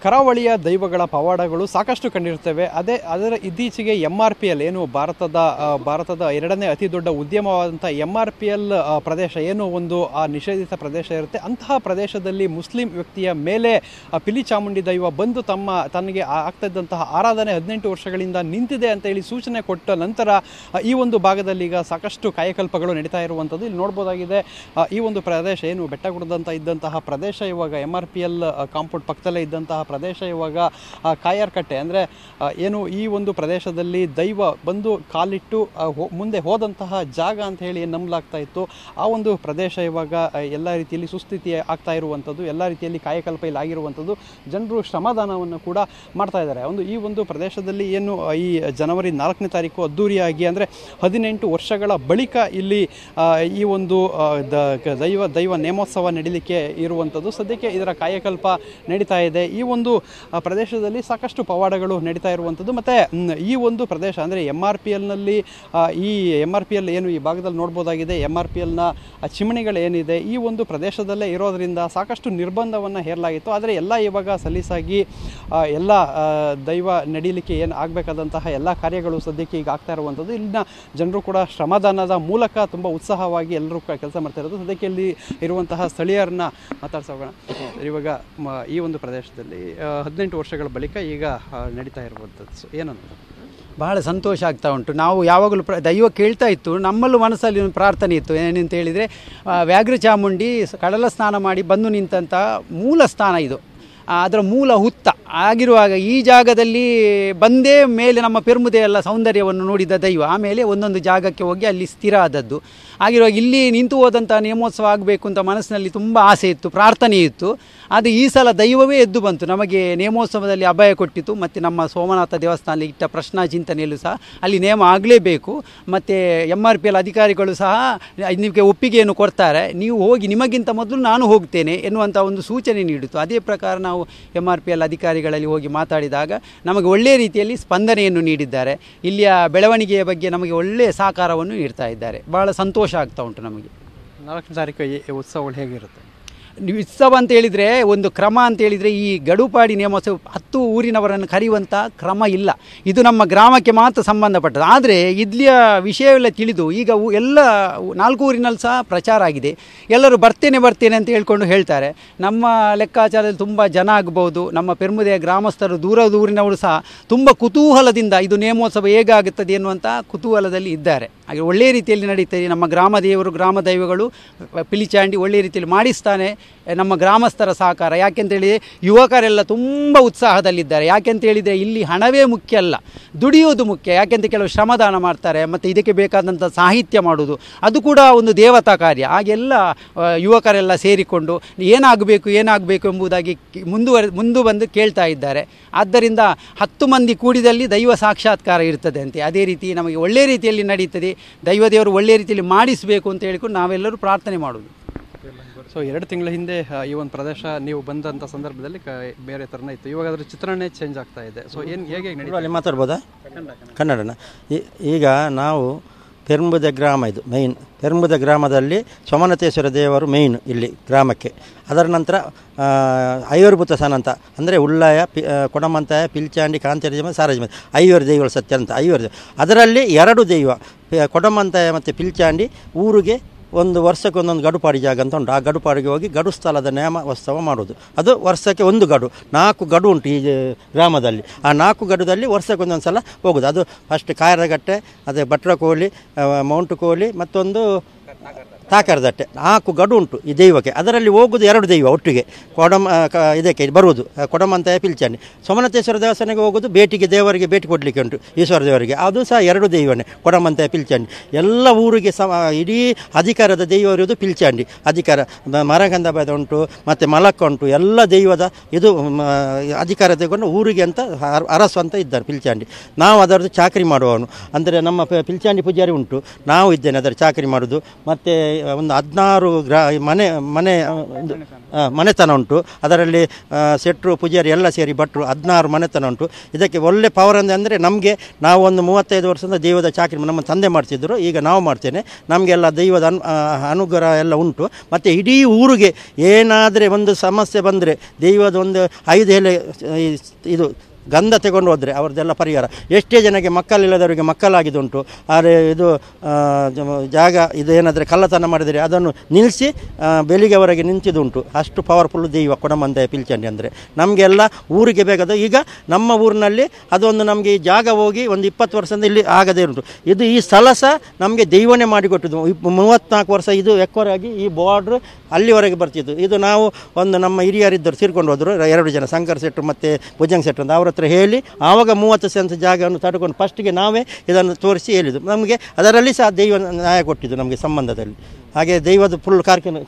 ಕರಾವಳಿಯ ದೈವಗಳ ಪವಾಡಗಳು ಸಾಕಷ್ಟು ಕಂಡಿರ್ತವೆ. ಅದರ ಇತ್ತೀಚೆಗೆ MRPL ಏನು ಭಾರತದ ಎರಡನೇ ಅತಿ ದೊಡ್ಡ ಉದ್ಯಮವಾದಂಥ MRPL ಪ್ರದೇಶ ಏನು ಒಂದು ನಿಷೇಧಿತ ಪ್ರದೇಶ ಇರುತ್ತೆ, ಅಂತಹ ಪ್ರದೇಶದಲ್ಲಿ ಮುಸ್ಲಿಂ ವ್ಯಕ್ತಿಯ ಮೇಲೆ ಪಿಲಿ ಚಾಮುಂಡಿ ದೈವ ಬಂದು ತನಗೆ ಆಗ್ತಾ ಇದ್ದಂತಹ ಆರಾಧನೆ 18 ವರ್ಷಗಳಿಂದ ನಿಂತಿದೆ ಅಂತ ಹೇಳಿ ಸೂಚನೆ ಕೊಟ್ಟ ನಂತರ ಈ ಒಂದು ಭಾಗದಲ್ಲಿ ಈಗ ಸಾಕಷ್ಟು ಕಾಯಕಲ್ಪಗಳು ನಡೀತಾ ಇರುವಂಥದ್ದು ಇಲ್ಲಿ ನೋಡ್ಬೋದಾಗಿದೆ. ಈ ಒಂದು ಪ್ರದೇಶ ಏನು ಬೆಟ್ಟಗುಡ್ಡದಂತ ಇದ್ದಂತಹ ಪ್ರದೇಶ ಇವಾಗ MRPL ಕಾಂಪೌಂಡ್ ಪಕ್ಕದಲ್ಲೇ ಇದ್ದಂತಹ ಪ್ರದೇಶ ಇವಾಗ ಕಾಯರ್ಕಟ್ಟೆ ಅಂದರೆ ಏನು ಈ ಒಂದು ಪ್ರದೇಶದಲ್ಲಿ ದೈವ ಬಂದು ಕಾಲಿಟ್ಟು ಮುಂದೆ ಹೋದಂತಹ ಜಾಗ ಅಂತ ಹೇಳಿ ನಂಬಲಾಗ್ತಾ ಇತ್ತು. ಆ ಒಂದು ಪ್ರದೇಶ ಇವಾಗ ಎಲ್ಲ ರೀತಿಯಲ್ಲಿ ಸುಸ್ಥಿತಿ ಆಗ್ತಾ ಇರುವಂಥದ್ದು, ಎಲ್ಲ ರೀತಿಯಲ್ಲಿ ಕಾಯಕಲ್ಪ ಇಲ್ಲಿ ಆಗಿರುವಂಥದ್ದು. ಜನರು ಶ್ರಮದಾನವನ್ನು ಕೂಡ ಮಾಡ್ತಾ ಇದ್ದಾರೆ. ಈ ಒಂದು ಪ್ರದೇಶದಲ್ಲಿ ಏನು ಈ ಜನವರಿ 4ನೇ ತಾರೀಕು ಅದ್ದೂರಿಯಾಗಿ ಅಂದರೆ 18 ವರ್ಷಗಳ ಬಳಿಕ ಇಲ್ಲಿ ಈ ಒಂದು ದೈವ ನೇಮೋತ್ಸವ ನಡೀಲಿಕ್ಕೆ ಇರುವಂಥದ್ದು. ಸದ್ಯಕ್ಕೆ ಇದರ ಕಾಯಕಲ್ಪ ನಡೀತಾ ಇದೆ. ಈ ಒಂದು ಪ್ರದೇಶದಲ್ಲಿ ಸಾಕಷ್ಟು ಪವಾಡಗಳು ನಡೀತಾ ಇರುವಂಥದ್ದು. ಮತ್ತು ಈ ಒಂದು ಪ್ರದೇಶ ಅಂದರೆ MRPLನಲ್ಲಿ ಈ MRPL ಏನು ಈ ಭಾಗದಲ್ಲಿ ನೋಡ್ಬೋದಾಗಿದೆ, MRPLನ ಚಿಮಣಿಗಳು ಏನಿದೆ ಈ ಒಂದು ಪ್ರದೇಶದಲ್ಲೇ ಇರೋದರಿಂದ ಸಾಕಷ್ಟು ನಿರ್ಬಂಧವನ್ನು ಹೇರಲಾಗಿತ್ತು. ಆದರೆ ಎಲ್ಲ ಇವಾಗ ಸಲೀಸಾಗಿ ಎಲ್ಲ ದೈವ ನಡೀಲಿಕ್ಕೆ ಏನು ಆಗಬೇಕಾದಂತಹ ಎಲ್ಲ ಕಾರ್ಯಗಳು ಸದ್ಯಕ್ಕೆ ಈಗ ಆಗ್ತಾ ಇರುವಂಥದ್ದು. ಇಲ್ಲಿನ ಜನರು ಕೂಡ ಶ್ರಮದಾನದ ಮೂಲಕ ತುಂಬ ಉತ್ಸಾಹವಾಗಿ ಎಲ್ಲರೂ ಕೆಲಸ ಮಾಡ್ತಾ ಇರೋದು. ಸದ್ಯಕ್ಕೆ ಇಲ್ಲಿ ಇರುವಂತಹ ಸ್ಥಳೀಯರನ್ನ ಮಾತಾಡ್ಸೋಣ. ಇವಾಗ ಈ ಒಂದು ಪ್ರದೇಶದಲ್ಲಿ 18 ವರ್ಷಗಳ ಬಳಿಕ ಈಗ ನಡೀತಾ ಇರುವಂಥದ್ದು ಏನಂತ ಬಹಳ ಸಂತೋಷ ಆಗ್ತಾ ಉಂಟು. ನಾವು ಯಾವಾಗಲೂ ದೈವ ಕೇಳ್ತಾ ಇತ್ತು, ನಮ್ಮಲ್ಲೂ ಮನಸ್ಸಲ್ಲಿ ಒಂದು ಪ್ರಾರ್ಥನೆ ಇತ್ತು. ಏನಂತ ಹೇಳಿದರೆ ವ್ಯಾಘ್ರ ಚಾಮುಂಡಿ ಕಡಲ ಸ್ನಾನ ಮಾಡಿ ಬಂದು ನಿಂತಹ ಮೂಲ ಸ್ಥಾನ ಇದು, ಅದರ ಮೂಲ ಹುತ್ತ ಆಗಿರುವಾಗ ಈ ಜಾಗದಲ್ಲಿ ಬಂದೇ ಮೇಲೆ ನಮ್ಮ ಪೆರ್ಮುದೆ ಎಲ್ಲ ಸೌಂದರ್ಯವನ್ನು ನೋಡಿದ ದೈವ ಆಮೇಲೆ ಒಂದೊಂದು ಜಾಗಕ್ಕೆ ಹೋಗಿ ಅಲ್ಲಿ ಸ್ಥಿರ ಆದದ್ದು. ಆಗಿರುವಾಗ ಇಲ್ಲಿ ನಿಂತು ಹೋದಂಥ ನೇಮೋತ್ಸವ ಆಗಬೇಕು ಅಂತ ಮನಸ್ಸಿನಲ್ಲಿ ತುಂಬ ಆಸೆ ಇತ್ತು, ಪ್ರಾರ್ಥನೆ ಇತ್ತು. ಅದು ಈ ಸಲ ದೈವವೇ ಎದ್ದು ಬಂತು, ನಮಗೆ ನೇಮೋತ್ಸವದಲ್ಲಿ ಅಭಯ ಕೊಟ್ಟಿತು. ಮತ್ತು ನಮ್ಮ ಸೋಮನಾಥ ದೇವಸ್ಥಾನದಲ್ಲಿ ಇಟ್ಟ ಪ್ರಶ್ನಾ ಚಿಂತನೆಯಲ್ಲೂ ಸಹ ಅಲ್ಲಿ ನೇಮ ಆಗಲೇಬೇಕು. ಮತ್ತು MRPL ಅಧಿಕಾರಿಗಳು ಸಹ ನಿಮಗೆ ಒಪ್ಪಿಗೆಯನ್ನು ಕೊಡ್ತಾರೆ, ನೀವು ಹೋಗಿ ನಿಮಗಿಂತ ಮೊದಲು ನಾನು ಹೋಗ್ತೇನೆ ಎನ್ನುವಂಥ ಒಂದು ಸೂಚನೆ ನೀಡಿತು. ಅದೇ ಪ್ರಕಾರ ನಾವು MRPL ಅಧಿಕಾರಿಗಳಲ್ಲಿ ಹೋಗಿ ಮಾತಾಡಿದಾಗ ನಮಗೆ ಒಳ್ಳೆಯ ರೀತಿಯಲ್ಲಿ ಸ್ಪಂದನೆಯನ್ನು ನೀಡಿದ್ದಾರೆ. ಇಲ್ಲಿಯ ಬೆಳವಣಿಗೆಯ ಬಗ್ಗೆ ನಮಗೆ ಒಳ್ಳೆಯ ಸಹಕಾರವನ್ನು ನೀಡ್ತಾ ಇದ್ದಾರೆ. ಬಹಳ ಸಂತೋಷ ಆಗ್ತಾ ಉಂಟು ನಮಗೆ. 4ನೇ ತಾರೀಕು ಉತ್ಸವಗಳು ಹೇಗಿರುತ್ತೆ? ಉತ್ಸವ ಅಂತ ಹೇಳಿದರೆ ಒಂದು ಕ್ರಮ ಅಂತ ಹೇಳಿದರೆ ಈ ಗಡುಪಾಡಿ ನೇಮೋತ್ಸವ 10 ಊರಿನವರನ್ನು ಕರೆಯುವಂಥ ಕ್ರಮ ಇಲ್ಲ, ಇದು ನಮ್ಮ ಗ್ರಾಮಕ್ಕೆ ಮಾತ್ರ ಸಂಬಂಧಪಟ್ಟದ್ದು. ಆದರೆ ಇಲ್ಲಿಯ ವಿಷಯವೆಲ್ಲ ತಿಳಿದು ಈಗ ಎಲ್ಲ 4 ಊರಿನಲ್ಲಿ ಸಹ ಪ್ರಚಾರ ಆಗಿದೆ. ಎಲ್ಲರೂ ಬರ್ತೇನೆ ಅಂತ ಹೇಳ್ತಾರೆ. ನಮ್ಮ ಲೆಕ್ಕಾಚಾರದಲ್ಲಿ ತುಂಬ ಜನ ಆಗ್ಬೋದು. ನಮ್ಮ ಪೆರ್ಮುದೆಯ ಗ್ರಾಮಸ್ಥರು ದೂರದೂರಿನವರು ಸಹ ತುಂಬ ಕುತೂಹಲದಿಂದ ಇದು ನೇಮೋತ್ಸವ ಹೇಗಾಗುತ್ತದೆ ಎನ್ನುವಂಥ ಕುತೂಹಲದಲ್ಲಿ ಇದ್ದಾರೆ. ಹಾಗೆ ಒಳ್ಳೆಯ ರೀತಿಯಲ್ಲಿ ನಡೀತದೆ. ನಮ್ಮ ಗ್ರಾಮ ದೈವಗಳು ಪಿಲಿಚಾಂಡಿ ಒಳ್ಳೆಯ ರೀತಿಯಲ್ಲಿ ಮಾಡಿಸ್ತಾನೆ. ನಮ್ಮ ಗ್ರಾಮಸ್ಥರ ಸಹಕಾರ, ಯಾಕೆಂತೇಳಿ ಯುವಕರೆಲ್ಲ ತುಂಬ ಉತ್ಸಾಹದಲ್ಲಿದ್ದಾರೆ. ಯಾಕೆಂತೇಳಿದರೆ ಇಲ್ಲಿ ಹಣವೇ ಮುಖ್ಯ ಅಲ್ಲ, ದುಡಿಯೋದು ಮುಖ್ಯ. ಯಾಕೆಂತ ಕೆಲವು ಶ್ರಮದಾನ ಮಾಡ್ತಾರೆ, ಮತ್ತು ಇದಕ್ಕೆ ಬೇಕಾದಂಥ ಸಾಹಿತ್ಯ ಮಾಡೋದು ಅದು ಕೂಡ ಒಂದು ದೇವತಾ ಕಾರ್ಯ. ಹಾಗೆಲ್ಲ ಯುವಕರೆಲ್ಲ ಸೇರಿಕೊಂಡು ಏನಾಗಬೇಕು ಎಂಬುದಾಗಿ ಮುಂದೆ ಬಂದು ಕೇಳ್ತಾ ಇದ್ದಾರೆ. ಆದ್ದರಿಂದ 10 ಮಂದಿ ಕೂಡಿದಲ್ಲಿ ದೈವ ಸಾಕ್ಷಾತ್ಕಾರ ಇರ್ತದೆ ಅಂತೆ. ಅದೇ ರೀತಿ ನಮಗೆ ಒಳ್ಳೆಯ ರೀತಿಯಲ್ಲಿ ನಡೀತದೆ. ದೈವದೇವರು ಒಳ್ಳೆಯ ರೀತಿಯಲ್ಲಿ ಮಾಡಿಸಬೇಕು ಅಂತ ಹೇಳಿಕೊಂಡು ನಾವೆಲ್ಲರೂ ಪ್ರಾರ್ಥನೆ ಮಾಡೋದು. ಸೊ 2 ತಿಂಗಳ ಹಿಂದೆ ಈ ಒಂದು ಪ್ರದೇಶ ನೀವು ಬಂದಂಥ ಸಂದರ್ಭದಲ್ಲಿ ಬೇರೆ ಥರನೇ ಇತ್ತು, ಇವಾಗ ಅದರ ಚಿತ್ರಣನೇ ಚೇಂಜ್ ಆಗ್ತಾ ಇದೆ. ಸೊ ಹೇಗೆ ಅಲ್ಲಿ ಮಾತಾಡ್ಬೋದಾ ಕನ್ನಡನ? ಈಗ ನಾವು ಪೆರ್ಮುದೆ ಗ್ರಾಮ, ಇದು ಮೈನ್ ಪೆರ್ಮುದೆ ಗ್ರಾಮದಲ್ಲಿ ಸೋಮನಾಥೇಶ್ವರ ದೇವರು ಮೈನ್ ಇಲ್ಲಿ ಗ್ರಾಮಕ್ಕೆ. ಅದರ ನಂತರ ಐವರ್ಭೂತ ಸನಂತ ಅಂದರೆ ಉಳ್ಳಾಯ, ಕೊಡಮಂತಾಯ, ಪಿಲ್ಚಾಂಡಿ, ಕಾಂತೇರಜಮ, ಸಾರಜಮ 5 ದೈವಗಳು ಸತ್ಯ ಅಂತ 5 ಅದರಲ್ಲಿ 2 ದೈವ ಕೊಡಮಂತಾಯ ಮತ್ತು ಪಿಲ್ಚಾಂಡಿ ಊರಿಗೆ ಒಂದು ವರ್ಷಕ್ಕೆ ಒಂದೊಂದು ಗಡುಪಾಡಿ ಜಾಗ ಅಂತ ಉಂಟು. ಆ ಗಡುಪಾಡಿಗೆ ಹೋಗಿ ಗಡು ಸ್ಥಳದ ನೇಮೋತ್ಸವ ಮಾಡೋದು. ಅದು ವರ್ಷಕ್ಕೆ 1 ಗಡು, 4 ಗಡು ಉಂಟು ಈ ಗ್ರಾಮದಲ್ಲಿ. ಆ 4 ಗಡುದಲ್ಲಿ ವರ್ಷಕ್ಕೆ ಒಂದೊಂದು ಸಲ ಹೋಗೋದು. ಅದು ಫಸ್ಟ್ ಕಾಯರಗಟ್ಟೆ, ಅದೇ ಭಟ್ರಕೋಲಿ, ಮೌಂಟು ಕೋಲಿ, ಮತ್ತೊಂದು ತಾಕರದಟ್ಟೆ 4 ಗಡು ಉಂಟು ಈ ದೈವಕ್ಕೆ. ಅದರಲ್ಲಿ ಹೋಗೋದು 2 ದೈವ ಒಟ್ಟಿಗೆ ಇದಕ್ಕೆ ಬರುವುದು ಕೊಡಮಂತಾಯ, ಪಿಲ್ಚಾಂಡಿ. ಸೋಮನಾಥೇಶ್ವರ ದೇವಸ್ಥಾನಕ್ಕೆ ಹೋಗೋದು ಭೇಟಿಗೆ, ದೇವರಿಗೆ ಭೇಟಿ ಕೊಡಲಿಕ್ಕೆ ಉಂಟು, ಈಶ್ವರ ದೇವರಿಗೆ. ಅದು ಸಹ 2 ದೈವನೇ, ಕೊಡಮಂತಾಯ, ಪಿಲ್ಚಾಂಡಿ. ಎಲ್ಲ ಊರಿಗೆ ಇಡೀ ಅಧಿಕಾರದ ದೈವ ಇರೋದು ಪಿಲ್ಚಾಂಡಿ ಅಧಿಕಾರ. ಮರಗಂಧಬಾದ ಉಂಟು, ಮತ್ತು ಮಲಕ್ಕ ಉಂಟು, ಎಲ್ಲ ದೈವದ ಇದು ಅಧಿಕಾರ ತಗೊಂಡು ಊರಿಗೆ ಅಂತ ಅರಸು ಅಂತ ಇದ್ದಾರೆ ಪಿಲ್ಚಾಂಡಿ. ನಾವು ಅದರದ್ದು ಚಾಕರಿ ಮಾಡುವವನು, ಅಂದರೆ ನಮ್ಮ ಪಿಲ್ಚಾಂಡಿ ಪೂಜಾರಿ ಉಂಟು, ನಾವು ಇದ್ದೇನೆ ಅದರ ಚಾಕರಿ ಮಾಡೋದು. ಮತ್ತು ಒಂದು 16 ಮನೆತನ ಉಂಟು. ಅದರಲ್ಲಿ ಸೆಟ್ರು ಪೂಜಾರಿ ಎಲ್ಲ ಸೇರಿ ಭಟ್ರು 16 ಮನೆತನ ಉಂಟು. ಇದಕ್ಕೆ ಒಳ್ಳೆ ಪವರ್ ಅಂದರೆ ನಮಗೆ ನಾವು ಒಂದು 35 ವರ್ಷದಿಂದ ದೈವದ ಚಾಕರಿ ನಮ್ಮ ತಂದೆ ಮಾಡ್ತಿದ್ದರು, ಈಗ ನಾವು ಮಾಡ್ತೇನೆ. ನಮಗೆಲ್ಲ ದೈವದ ಅನುಗ್ರಹ ಎಲ್ಲ ಉಂಟು. ಮತ್ತು ಇಡೀ ಊರಿಗೆ ಏನಾದರೆ ಒಂದು ಸಮಸ್ಯೆ ಬಂದರೆ ದೈವದ ಒಂದು 5 ಎಲೆ ಇದು ಗಂಧ ತಗೊಂಡು ಹೋದರೆ ಅವ್ರದ್ದೆಲ್ಲ ಪರಿಹಾರ. ಎಷ್ಟೇ ಜನಕ್ಕೆ ಮಕ್ಕಳಿಲ್ಲದವರಿಗೆ ಮಕ್ಕಳಾಗಿದ್ದುಂಟು. ಆದರೆ ಇದು ಜಾಗ ಇದು ಏನಾದರೆ ಕಳ್ಳತನ ಮಾಡಿದರೆ ಅದನ್ನು ನಿಲ್ಲಿಸಿ ಬೆಳಿಗ್ಗೆವರೆಗೆ ನಿಂತಿದ್ದುಂಟು. ಅಷ್ಟು ಪವರ್ಫುಲ್ ದೈವ ಕೊಡಮಂದೆ ಪಿಲ್ಚಂಡಿ ಅಂದರೆ ನಮಗೆಲ್ಲ ಊರಿಗೆ ಬೇಕಾದ. ಈಗ ನಮ್ಮ ಊರಿನಲ್ಲಿ ಅದೊಂದು ನಮಗೆ ಈ ಜಾಗ ಹೋಗಿ ಒಂದು 20 ವರ್ಷದಿಂದ ಇಲ್ಲಿ ಆಗದೇ ಉಂಟು. ಇದು ಈ ಸ್ಥಳ ಸಹ ನಮಗೆ ದೈವನೇ ಮಾಡಿಕೊಟ್ಟಿದ್ದು. 34 ವರ್ಷ ಇದು ಎಕ್ವರಾಗಿ ಈ ಬಾರ್ಡ್ರ್ ಅಲ್ಲಿವರೆಗೆ ಬರ್ತಿದ್ದು. ಇದು ನಾವು ಒಂದು ನಮ್ಮ ಹಿರಿಯರಿದ್ದರು ತೀರ್ಕೊಂಡು ಹೋದರು, 2 ಜನ, ಶಂಕರ್ ಶೆಟ್ಟರು ಮತ್ತು ಭುಜಂಗ್ ಶೆಟ್ಟರು ಅಂತ. ಅವ್ರ ಹತ್ರ ಹೇಳಿ ಆವಾಗ 30 ಸೆನ್ಸ್ ಜಾಗವನ್ನು ತಡ್ಕೊಂಡು ಫಸ್ಟಿಗೆ ನಾವೇ ಇದನ್ನು ತೋರಿಸಿ ಹೇಳಿದ್ದು. ನಮಗೆ ಅದರಲ್ಲಿ ಸಹ ದೈವ ನ್ಯಾಯ ಕೊಟ್ಟಿದ್ದು ನಮಗೆ ಸಂಬಂಧದಲ್ಲಿ. ಹಾಗೆ ದೈವದ ಫುಲ್ ಕಾರ್ಯಕ್ರಮ